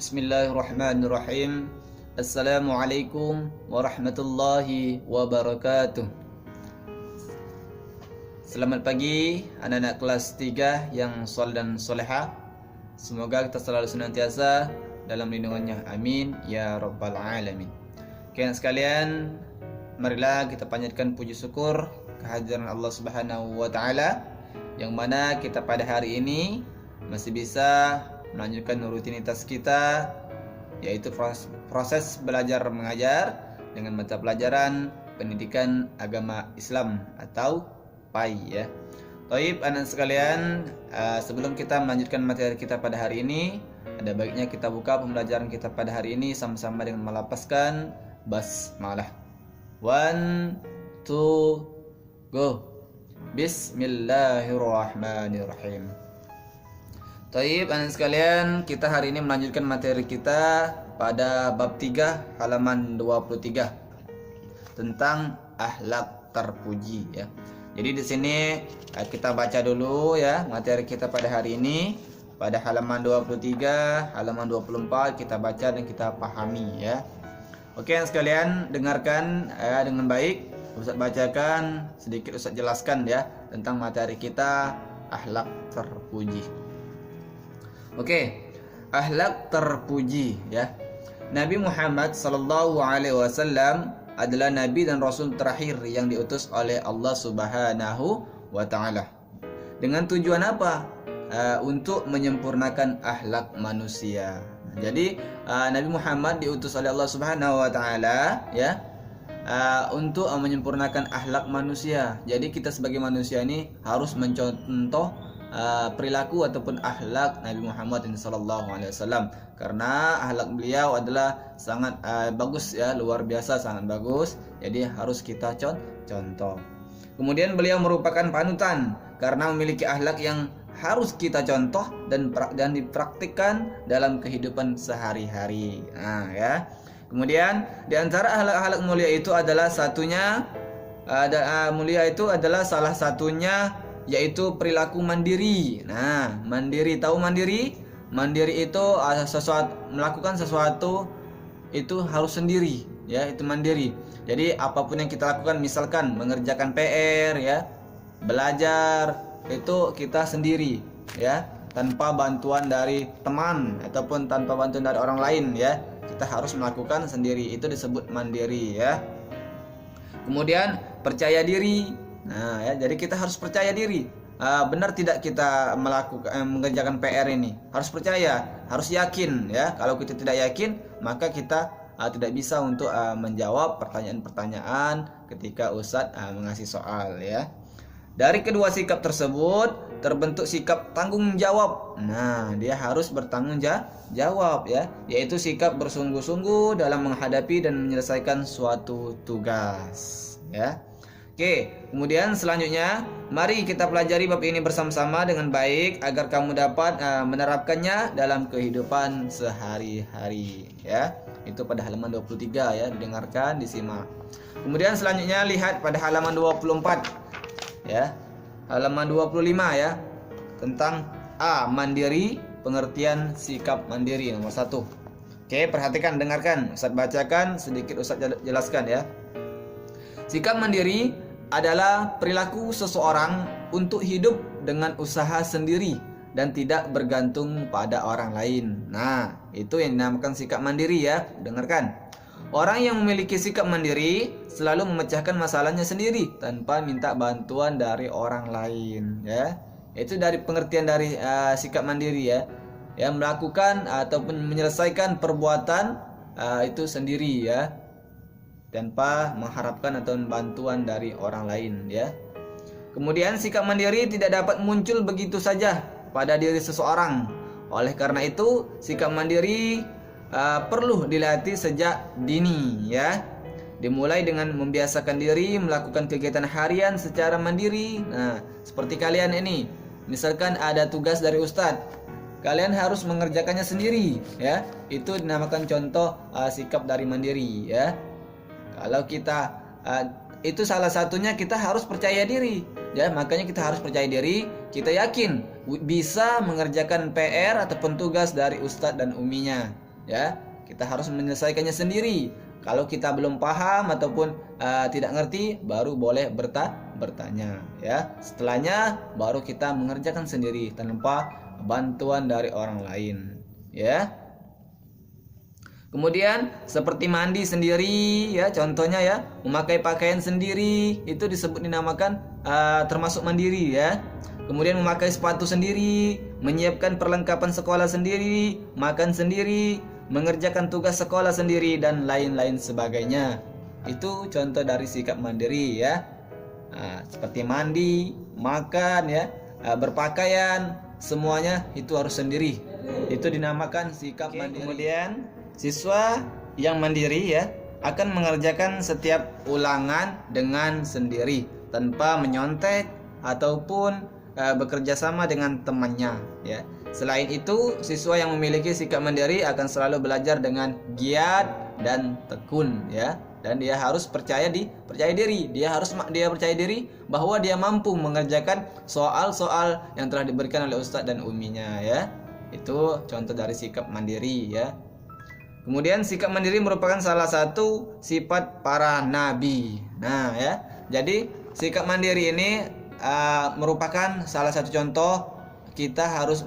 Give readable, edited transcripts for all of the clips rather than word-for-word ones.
Bismillahirrahmanirrahim. Assalamualaikum warahmatullahi wabarakatuh. Selamat pagi anak-anak kelas 3 yang soleh dan soleha. Semoga kita selalu senantiasa dalam lindungannya. Amin ya rabbal alamin. Oke sekalian, marilah kita panjatkan puji syukur kehadiran Allah Subhanahu wa taala yang mana kita pada hari ini masih bisa melanjutkan rutinitas kita, yaitu proses belajar mengajar dengan mata pelajaran pendidikan agama Islam atau PAI ya. Taib anak sekalian, sebelum kita melanjutkan materi kita pada hari ini, ada baiknya kita buka pembelajaran kita pada hari ini sama-sama dengan melafazkan basmalah. 1, 2, go. Bismillahirrahmanirrahim. Taib anak sekalian, kita hari ini melanjutkan materi kita pada bab 3 halaman 23 tentang akhlak terpuji ya. Jadi di sini kita baca dulu ya materi kita pada hari ini pada halaman 23, halaman 24 kita baca dan kita pahami ya. Oke anak sekalian, dengarkan dengan baik. Ustaz bacakan sedikit, Ustaz jelaskan ya tentang materi kita akhlak terpuji. Oke, akhlak terpuji ya. Nabi Muhammad sallallahu alaihi wasallam adalah nabi dan rasul terakhir yang diutus oleh Allah Subhanahu wa taala. Dengan tujuan apa? Untuk menyempurnakan akhlak manusia. Jadi Nabi Muhammad diutus oleh Allah Subhanahu wa taala ya, untuk menyempurnakan akhlak manusia. Jadi kita sebagai manusia ini harus mencontoh perilaku ataupun akhlak Nabi Muhammad SAW, karena akhlak beliau adalah sangat bagus ya, luar biasa, sangat bagus. Jadi harus kita contoh. Kemudian beliau merupakan panutan karena memiliki akhlak yang harus kita contoh dan dipraktikkan dalam kehidupan sehari-hari. Nah ya. Kemudian di antara akhlak-akhlak mulia itu adalah salah satunya yaitu perilaku mandiri. Nah, mandiri, tahu mandiri? Mandiri itu melakukan sesuatu itu harus sendiri, ya, itu mandiri. Jadi apapun yang kita lakukan, misalkan mengerjakan PR ya, belajar, itu kita sendiri, ya, tanpa bantuan dari teman ataupun tanpa bantuan dari orang lain ya. Kita harus melakukan sendiri, itu disebut mandiri ya. Kemudian percaya diri. Nah ya, jadi kita harus percaya diri. Benar tidak kita mengerjakan PR ini? Harus percaya, harus yakin ya. Kalau kita tidak yakin, maka kita tidak bisa untuk menjawab pertanyaan-pertanyaan ketika Ustadz mengasih soal ya. Dari kedua sikap tersebut terbentuk sikap tanggung jawab. Nah, dia harus bertanggung jawab ya, yaitu sikap bersungguh-sungguh dalam menghadapi dan menyelesaikan suatu tugas ya. Oke, kemudian selanjutnya mari kita pelajari bab ini bersama-sama dengan baik agar kamu dapat menerapkannya dalam kehidupan sehari-hari ya. Itu pada halaman 23 ya, didengarkan, disimak. Kemudian selanjutnya lihat pada halaman 24 ya. Halaman 25 ya, tentang mandiri, pengertian sikap mandiri nomor 1. Oke, perhatikan, dengarkan, Ustaz bacakan sedikit, Ustaz jelaskan ya. Sikap mandiri adalah perilaku seseorang untuk hidup dengan usaha sendiri dan tidak bergantung pada orang lain. Nah, itu yang dinamakan sikap mandiri ya. Dengarkan. Orang yang memiliki sikap mandiri selalu memecahkan masalahnya sendiri tanpa minta bantuan dari orang lain ya. Itu dari pengertian dari sikap mandiri ya. Yang melakukan ataupun menyelesaikan perbuatan itu sendiri ya, tanpa mengharapkan atau bantuan dari orang lain ya. Kemudian sikap mandiri tidak dapat muncul begitu saja pada diri seseorang. Oleh karena itu, sikap mandiri perlu dilatih sejak dini ya. Dimulai dengan membiasakan diri melakukan kegiatan harian secara mandiri. Nah, seperti kalian ini, misalkan ada tugas dari Ustadz, kalian harus mengerjakannya sendiri ya. Itu dinamakan contoh sikap dari mandiri ya. Kalau kita itu salah satunya kita harus percaya diri ya, makanya kita harus percaya diri, kita yakin bisa mengerjakan PR ataupun tugas dari ustadz dan uminya. ya. Kita harus menyelesaikannya sendiri. Kalau kita belum paham ataupun tidak ngerti, baru boleh bertanya, ya. Setelahnya baru kita mengerjakan sendiri tanpa bantuan dari orang lain, ya. Kemudian seperti mandi sendiri, ya, contohnya ya, memakai pakaian sendiri itu dinamakan termasuk mandiri, ya. Kemudian memakai sepatu sendiri, menyiapkan perlengkapan sekolah sendiri, makan sendiri, mengerjakan tugas sekolah sendiri, dan lain-lain sebagainya. Itu contoh dari sikap mandiri, ya. Seperti mandi, makan, ya, berpakaian, semuanya itu harus sendiri. Itu dinamakan sikap mandiri. Kemudian siswa yang mandiri, ya, akan mengerjakan setiap ulangan dengan sendiri tanpa menyontek ataupun bekerja sama dengan temannya, ya. Selain itu, siswa yang memiliki sikap mandiri akan selalu belajar dengan giat dan tekun, ya. Dan dia harus percaya diri. Dia percaya diri bahwa dia mampu mengerjakan soal-soal yang telah diberikan oleh ustadz dan uminya, ya. Itu contoh dari sikap mandiri, ya. Kemudian sikap mandiri merupakan salah satu sifat para nabi. Nah, ya. Jadi sikap mandiri ini merupakan salah satu contoh kita harus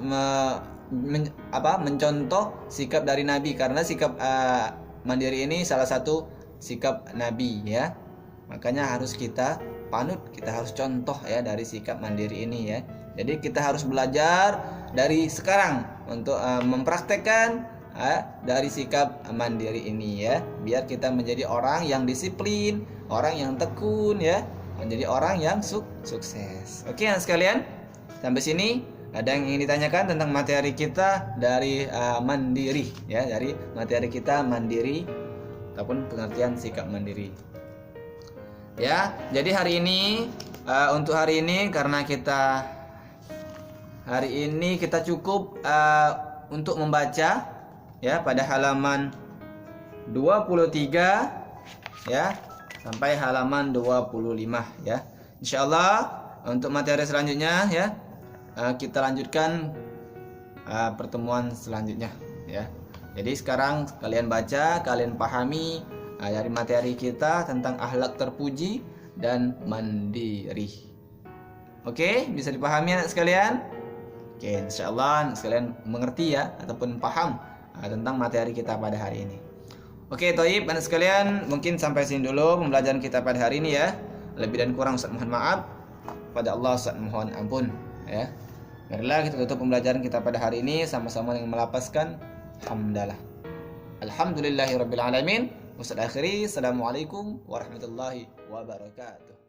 mencontoh sikap dari nabi, karena sikap mandiri ini salah satu sikap nabi, ya. Makanya harus kita panut, kita harus contoh, ya, dari sikap mandiri ini, ya. Jadi kita harus belajar dari sekarang untuk mempraktekkan dari sikap mandiri ini, ya, biar kita menjadi orang yang disiplin, orang yang tekun, ya, menjadi orang yang sukses. Oke, anak sekalian, sampai sini ada yang ingin ditanyakan tentang materi kita dari mandiri, ya, dari materi kita mandiri ataupun pengertian sikap mandiri, ya. Jadi hari ini untuk hari ini karena kita hari ini kita cukup untuk membaca, ya, pada halaman 23, ya, sampai halaman 25, ya. Insyaallah untuk materi selanjutnya, ya, kita lanjutkan pertemuan selanjutnya, ya. Jadi sekarang kalian baca, kalian pahami dari materi kita tentang akhlak terpuji dan mandiri. Oke, bisa dipahami anak sekalian? Oke, insyaallah anak sekalian mengerti, ya, ataupun paham tentang materi kita pada hari ini. Oke, Toib, anak sekalian, mungkin sampai sini dulu pembelajaran kita pada hari ini, ya. Lebih dan kurang Ustaz mohon maaf. Pada Allah Ustaz mohon ampun, ya. Marilah kita tutup pembelajaran kita pada hari ini sama-sama dengan melapaskan hamdalah. Alhamdulillahirabbil alamin. Ustaz akhiri, assalamualaikum warahmatullahi wabarakatuh.